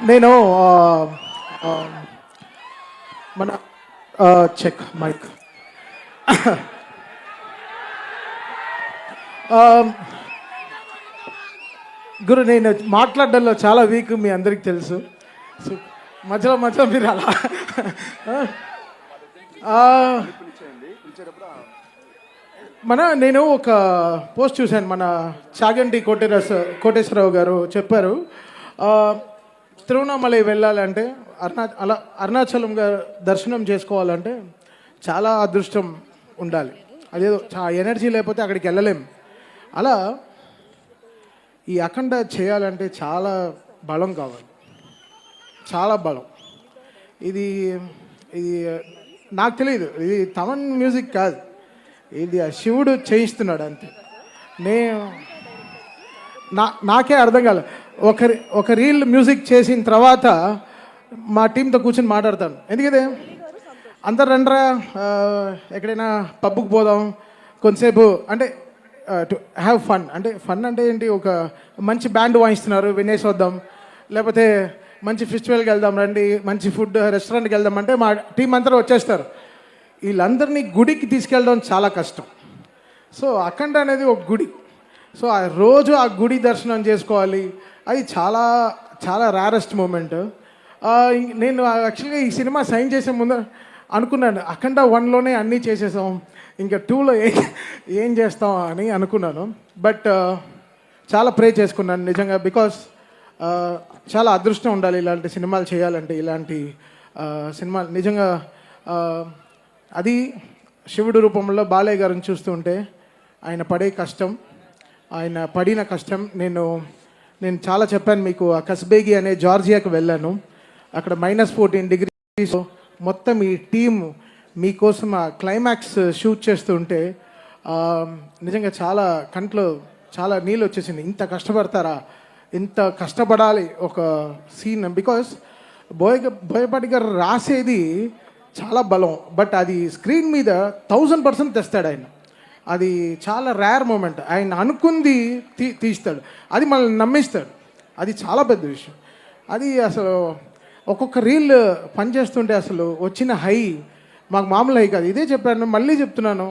నేను ఆ, మన చెక్ మైక్ గురు నేను మాట్లాడడంలో చాలా వీక్ మీ అందరికి తెలుసు. సో మధ్యలో మధ్యలో మీరు అలా ఆ, నేను ఒక పోస్ట్ చూశాను. మన చాగంటి కోటేశ్వరరావు గారు చెప్పారు, ఆ, తిరువణామలై వెళ్ళాలంటే అరుణాచలం గారు దర్శనం చేసుకోవాలంటే చాలా అదృష్టం ఉండాలి. అదేదో ఎనర్జీ లేకపోతే అక్కడికి వెళ్ళలేం. అలా ఈ అఖండ చేయాలంటే చాలా బలం కావాలి, చాలా బలం. ఇది ఇది నాకు తెలియదు, ఇది తమన్ మ్యూజిక్ కాదు, ఇది ఆ శివుడు చేయిస్తున్నాడు అంతే. నేను నాకే అర్థం కాలేదు. ఒక రీల్ మ్యూజిక్ చేసిన తర్వాత మా టీంతో కూర్చొని మాట్లాడతాను. ఎందుకంటే అందరు రండ్రా ఎక్కడైనా పబ్కి పోదాం కొంతసేపు అంటే టు హ్యావ్ ఫన్. అంటే ఫన్ అంటే ఏంటి, ఒక మంచి బ్యాండ్ వాయిస్తున్నారు వినేసి వద్దాం, లేకపోతే మంచి ఫెస్టివల్కి వెళ్దాం రండి, మంచి ఫుడ్ రెస్టారెంట్కి వెళ్దాం అంటే మా టీం అంతా వచ్చేస్తారు. వీళ్ళందరినీ గుడికి తీసుకెళ్ళడం చాలా కష్టం. సో అఖండ అనేది ఒక గుడి. సో ఆ రోజు ఆ గుడి దర్శనం చేసుకోవాలి, అది చాలా చాలా రేరెస్ట్ మూమెంట్. నేను యాక్చువల్గా ఈ సినిమా సైన్ చేసే ముందు అనుకున్నాను, అఖండ 1లోనే అన్నీ చేసేసాం, ఇంకా 2లో ఏం చేస్తాం అని అనుకున్నాను. బట్ చాలా ప్రే చేసుకున్నాను నిజంగా. బికాస్ చాలా అదృష్టం ఉండాలి ఇలాంటి సినిమాలు చేయాలంటే. ఇలాంటి సినిమాలు నిజంగా అది శివుడు రూపంలో బాలయ్య గారిని చూస్తుంటే ఆయన పడే కష్టం, ఆయన పడిన కష్టం నేను చాలా చెప్పాను మీకు. ఆ కస్బేగి అనే జార్జియాకి వెళ్ళాను. అక్కడ -14 degrees మొత్తం ఈ టీమ్ మీకోసం ఆ క్లైమాక్స్ షూట్ చేస్తుంటే నిజంగా చాలా కంట్లో చాలా నీళ్ళు వచ్చేసింది. ఇంత కష్టపడతారా, ఇంత కష్టపడాలి ఒక సీన్. బికాస్ బోయపాటి గారు రాసేది చాలా బలం, బట్ అది స్క్రీన్ మీద 1000% తెస్తాడు ఆయన. అది చాలా రేర్ మూమెంట్. ఆయన అనుకుంది తీస్తాడు, అది మనల్ని నమ్మిస్తాడు. అది చాలా పెద్ద విషయం. అది అసలు ఒక్కొక్క రీల్ పనిచేస్తుంటే అసలు వచ్చిన హై మాకు మామూలు హై కాదు. ఇదే చెప్పాను, మళ్ళీ చెప్తున్నాను.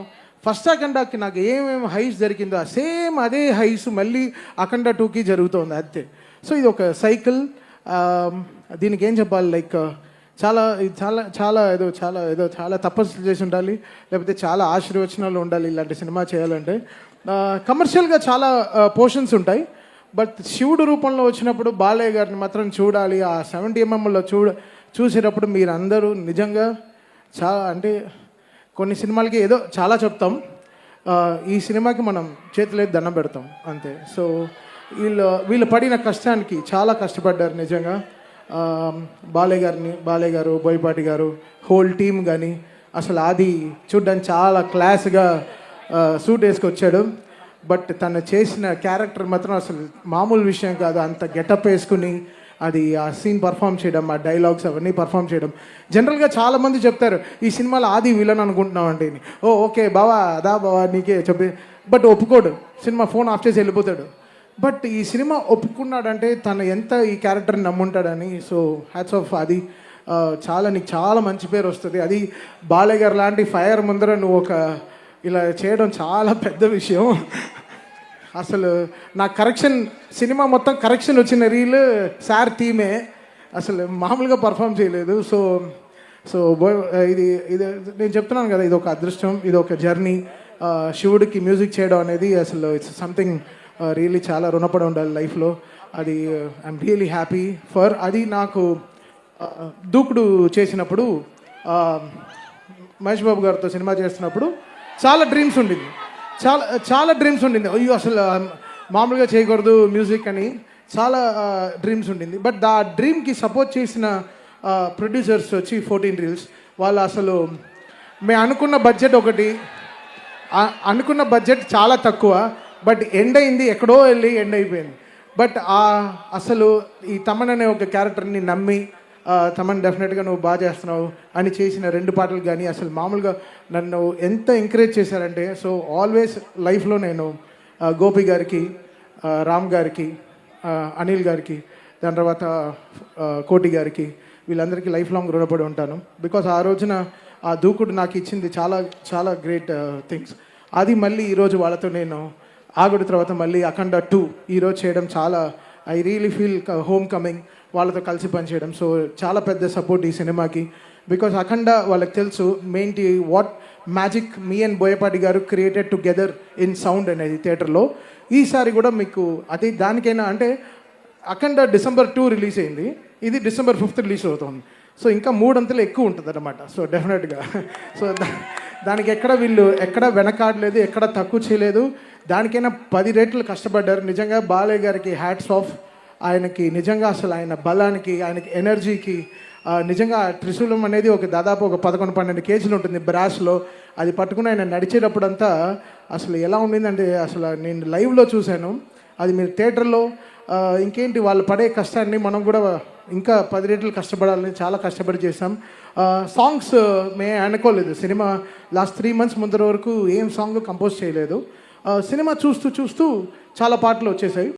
ఫస్ట్ అఖండాకి నాకు ఏమేమి హైస్ జరిగిందో సేమ్ అదే హైస్ మళ్ళీ అఖండ 2కి జరుగుతుంది అంతే. సో ఇది ఒక సైకిల్. దీనికి ఏం చెప్పాలి, లైక్ చాలా చాలా చాలా చాలా తపస్సులు చేసి ఉండాలి, లేకపోతే చాలా ఆశీర్వచనాలు ఉండాలి ఇలాంటి సినిమా చేయాలంటే. కమర్షియల్గా చాలా పోర్షన్స్ ఉంటాయి, బట్ శివుడు రూపంలో వచ్చినప్పుడు బాలయ్య గారిని మాత్రం చూడాలి. ఆ 70mmలో చూసేటప్పుడు మీరు అందరూ నిజంగా చాలా అంటే కొన్ని సినిమాలకి ఏదో చాలా చెప్తాం, ఈ సినిమాకి మనం చేతులైతే దండం పెడతాం అంతే. సో వీళ్ళు పడిన కష్టానికి చాలా కష్టపడ్డారు నిజంగా. బాలయ్య గారు, బోయపాటి గారు, హోల్ టీమ్ కానీ అసలు అది చూడ్డానికి చాలా క్లాస్గా సూట్ వేసుకొచ్చాడు. బట్ తను చేసిన క్యారెక్టర్ మాత్రం అసలు మామూలు విషయం కాదు. అంత గెటప్ వేసుకుని అది ఆ సీన్ పర్ఫామ్ చేయడం, ఆ డైలాగ్స్ అవన్నీ పర్ఫామ్ చేయడం. జనరల్గా చాలామంది చెప్తారు ఈ సినిమాలో ఆది విలన్ అనుకుంటున్నాం అంటే, ఓకే బావా బావా నీకే చెప్పి, బట్ ఒప్పుకోడు. సినిమా ఫోన్ ఆఫ్ చేసి వెళ్ళిపోతాడు. బట్ ఈ సినిమా ఒప్పుకున్నాడంటే తను ఎంత ఈ క్యారెక్టర్ని నమ్ముంటాడని. So hats off. అది నీకు చాలా మంచి పేరు వస్తుంది. అది బాలయ్య గారు లాంటి ఫైర్ ముందర నువ్వు ఇలా చేయడం చాలా పెద్ద విషయం. అసలు నా సినిమా మొత్తం కరెక్షన్ వచ్చిన రీల్ సార్ టీమే అసలు మామూలుగా పర్ఫామ్ చేయలేదు. సో ఇది నేను చెప్తున్నాను కదా, ఇది ఒక అదృష్టం, ఇది ఒక జర్నీ. శివుడికి మ్యూజిక్ చేయడం అనేది అసలు ఇట్స్ సంథింగ్ రియల్లీ చాలా రుణపడి ఉండాలి లైఫ్లో. అది ఐఎమ్ రియలీ హ్యాపీ ఫర్. అది నాకు దూకుడు చేసినప్పుడు మహేష్ బాబు గారితో సినిమా చేస్తున్నప్పుడు చాలా డ్రీమ్స్ ఉండింది, చాలా డ్రీమ్స్ ఉండింది. అయ్యో అసలు మామూలుగా చేయకూడదు మ్యూజిక్ అని చాలా డ్రీమ్స్ ఉండింది. బట్ ఆ డ్రీమ్కి సపోర్ట్ చేసిన ప్రొడ్యూసర్స్ వచ్చి 14 Reels వాళ్ళు అసలు మేము అనుకున్న బడ్జెట్ చాలా తక్కువ, బట్ ఎండ్ అయింది ఎక్కడో వెళ్ళి ఎండ్ అయిపోయింది. బట్ అసలు ఈ తమన్ అనే ఒక క్యారెక్టర్ని నమ్మి తమన్ డెఫినెట్గా నువ్వు బాగా చేస్తున్నావు అని చేసిన 2 పాటలు కానీ అసలు మామూలుగా నన్ను ఎంత ఎంకరేజ్ చేశారంటే. సో ఆల్వేస్ లైఫ్లో నేను గోపి గారికి, రామ్ గారికి, అనిల్ గారికి దాని తర్వాత కోటి గారికి, వీళ్ళందరికీ లైఫ్ లాంగ్ రుణపడి ఉంటాను. బికాస్ ఆ రోజున ఆ దూకుడు నాకు ఇచ్చింది చాలా చాలా గ్రేట్ థింగ్స్. అది మళ్ళీ ఈరోజు వాళ్ళతో నేను ఆగుడు తర్వాత మళ్ళీ అఖండ 2 ఈరోజు చేయడం చాలా I really feel home coming, వాళ్ళతో కలిసి పనిచేయడం. సో చాలా పెద్ద సపోర్ట్ ఈ సినిమాకి. బికాస్ అఖండ వాళ్ళకి తెలుసు మెయిన్టి what magic me and Boyapati garu created together in sound అనేది థియేటర్లో. ఈసారి కూడా మీకు అది దానికైనా అంటే అఖండ December 2 రిలీజ్ అయింది, ఇది December 5 రిలీజ్ అవుతుంది. సో ఇంకా 3 అంతలు ఎక్కువ ఉంటుంది అన్నమాట. సో డెఫినెట్గా సో దానికి ఎక్కడ వీళ్ళు ఎక్కడ వెనకాడలేదు, ఎక్కడ తక్కువ చేయలేదు. దానికైనా 10 రెట్లు కష్టపడ్డారు. నిజంగా బాలయ్య గారికి హ్యాట్స్ ఆఫ్. ఆయనకి నిజంగా అసలు ఆయన బలానికి, ఆయనకి ఎనర్జీకి నిజంగా త్రిశూలం అనేది ఒక దాదాపు ఒక 11-12 కేజీలు ఉంటుంది బ్రాస్లో. అది పట్టుకుని ఆయన నడిచేటప్పుడంతా అసలు ఎలా ఉండిందంటే అసలు నేను లైవ్లో చూశాను. అది మీరు థియేటర్లో ఇంకేంటి వాళ్ళు పడే కష్టాన్ని మనం కూడా ఇంకా 10 రెట్లు కష్టపడాలని చాలా కష్టపడి చేసాం. సాంగ్స్ మేము అనుకోలేదు, సినిమా లాస్ట్ 3 months ముందర వరకు ఏం సాంగ్ కంపోజ్ చేయలేదు. సినిమా చూస్తూ చాలా పాటలు వచ్చేసాయి.